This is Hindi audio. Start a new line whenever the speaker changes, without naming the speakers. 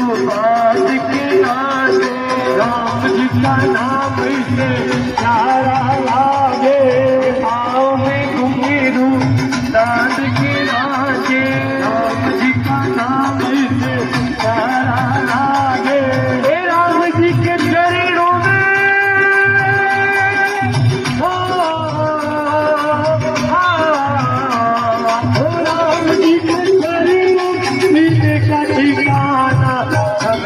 बात के नाते राम जी का नाम से प्यारा लागे। आओ मैं घुंघरू दांत के नाचे राम जी का नाम से प्यारा लागे। राम जी के चरणों में राम जी के चरणों में का ठिकाना सब